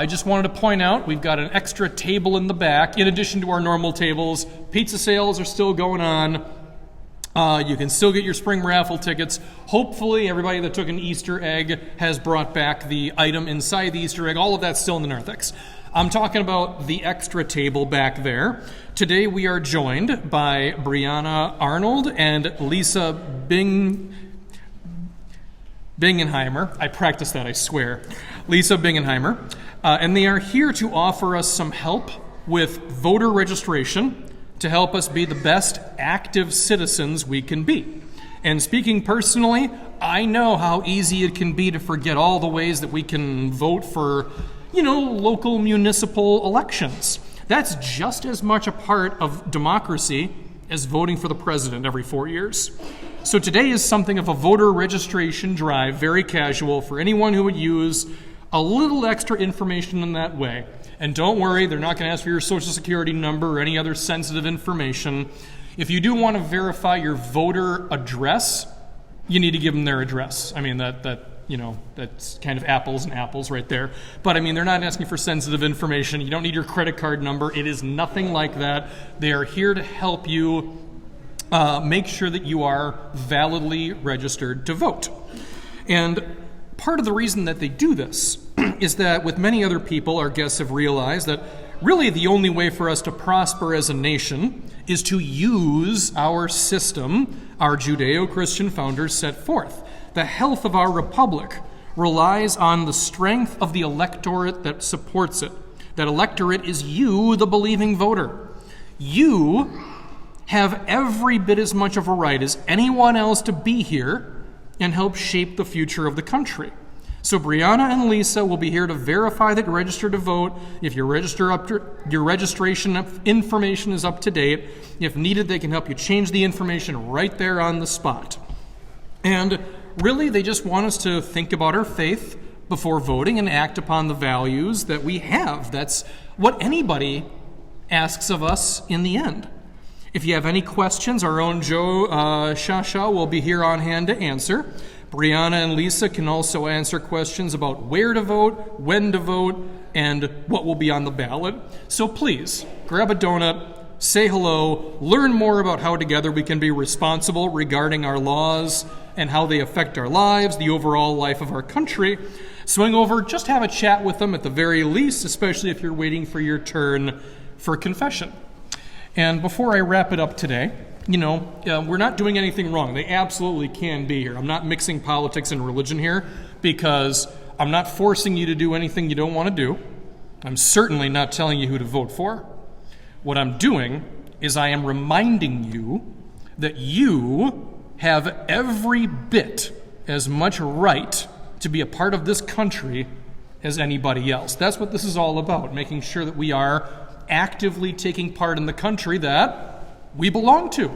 I just wanted to point out we've got an extra table in the back, in addition to our normal tables. Pizza sales are still going on. You can still get your spring raffle tickets. Hopefully everybody that took an Easter egg has brought back the item inside the Easter egg. All of that's still in the narthex. I'm talking about the extra table back there. Today we are joined by Brianna Arnold and Lisa Bingenheimer. I practiced that, I swear. Lisa Bingenheimer. And they are here to offer us some help with voter registration to help us be the best active citizens we can be. And speaking personally, I know how easy it can be to forget all the ways that we can vote for, local municipal elections. That's just as much a part of democracy as voting for the president every 4 years. So today is something of a voter registration drive, very casual, for anyone who would use a little extra information in that way. And don't worry, they're not going to ask for your social security number or any other sensitive information. If you do want to verify your voter address, you need to give them their address. I mean, that's kind of apples and apples right there. But I mean, they're not asking for sensitive information. You don't need your credit card number. It is nothing like that. They are here to help you make sure that you are validly registered to vote. And part of the reason that they do this is that with many other people, our guests have realized that really the only way for us to prosper as a nation is to use our system our Judeo-Christian founders set forth. The health of our republic relies on the strength of the electorate that supports it. That electorate is you, the believing voter. You have every bit as much of a right as anyone else to be here and help shape the future of the country. So Brianna and Lisa will be here to verify that you're registered to vote. If your registration information is up to date, if needed, they can help you change the information right there on the spot. And really, they just want us to think about our faith before voting and act upon the values that we have. That's what anybody asks of us in the end. If you have any questions, our own Joe Shasha will be here on hand to answer. Brianna and Lisa can also answer questions about where to vote, when to vote, and what will be on the ballot. So please, grab a donut, say hello, learn more about how together we can be responsible regarding our laws and how they affect our lives, the overall life of our country. Swing over, just have a chat with them at the very least, especially if you're waiting for your turn for confession. And before I wrap it up today, we're not doing anything wrong. They absolutely can be here. I'm not mixing politics and religion here because I'm not forcing you to do anything you don't want to do. I'm certainly not telling you who to vote for. What I'm doing is I am reminding you that you have every bit as much right to be a part of this country as anybody else. That's what this is all about, making sure that we are actively taking part in the country that we belong to.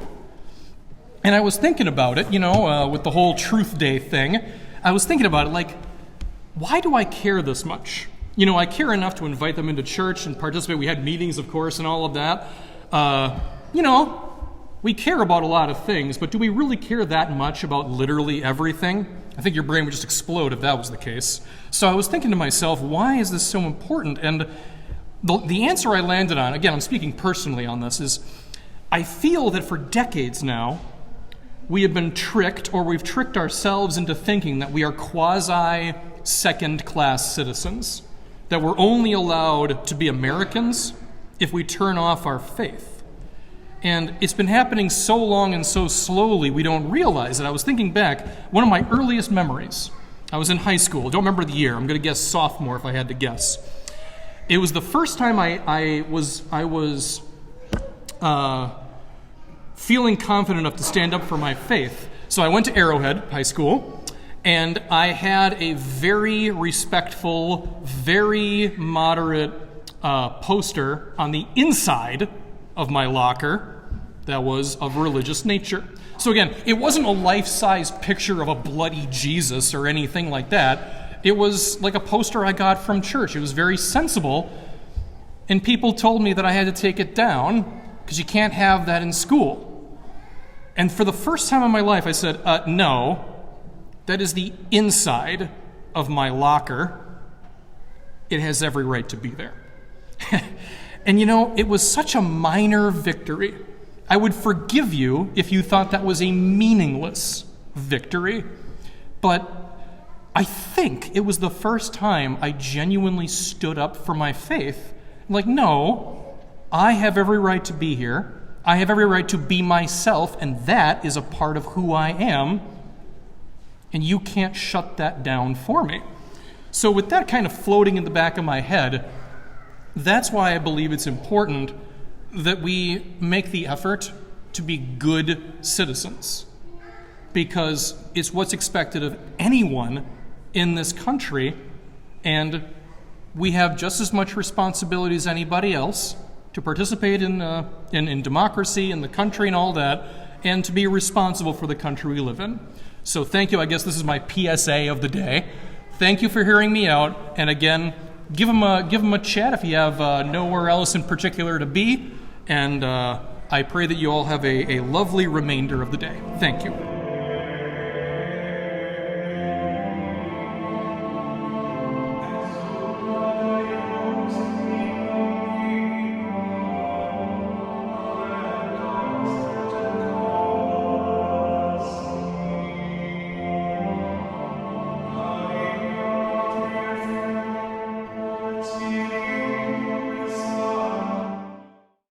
And I was thinking about it, with the whole Truth Day thing. I was thinking about it like, why do I care this much? I care enough to invite them into church and participate. We had meetings, of course, and all of that. We care about a lot of things, but do we really care that much about literally everything? I think your brain would just explode if that was the case. So I was thinking to myself, why is this so important? And the answer I landed on, again, I'm speaking personally on this, is I feel that for decades now, we have been tricked, or we've tricked ourselves into thinking that we are quasi-second-class citizens, that we're only allowed to be Americans if we turn off our faith. And it's been happening so long and so slowly, we don't realize it. I was thinking back, one of my earliest memories, I was in high school. Don't remember the year. I'm going to guess sophomore if I had to guess. It was the first time I was feeling confident enough to stand up for my faith. So I went to Arrowhead High School, and I had a very respectful, very moderate poster on the inside of my locker that was of religious nature. So again, it wasn't a life-size picture of a bloody Jesus or anything like that. It was like a poster I got from church. It was very sensible, and people told me that I had to take it down because you can't have that in school. And for the first time in my life, I said, no, that is the inside of my locker. it has every right to be there. And it was such a minor victory. I would forgive you if you thought that was a meaningless victory, but I think it was the first time I genuinely stood up for my faith. Like, no, I have every right to be here. I have every right to be myself, and that is a part of who I am, and you can't shut that down for me. So with that kind of floating in the back of my head, that's why I believe it's important that we make the effort to be good citizens, because it's what's expected of anyone in this country, and we have just as much responsibility as anybody else to participate in democracy in the country and all that, and to be responsible for the country we live in. So thank you. I guess this is my PSA of the day. Thank you for hearing me out, and again, give them a chat if you have nowhere else in particular to be, and I pray that you all have a lovely remainder of the day. Thank you.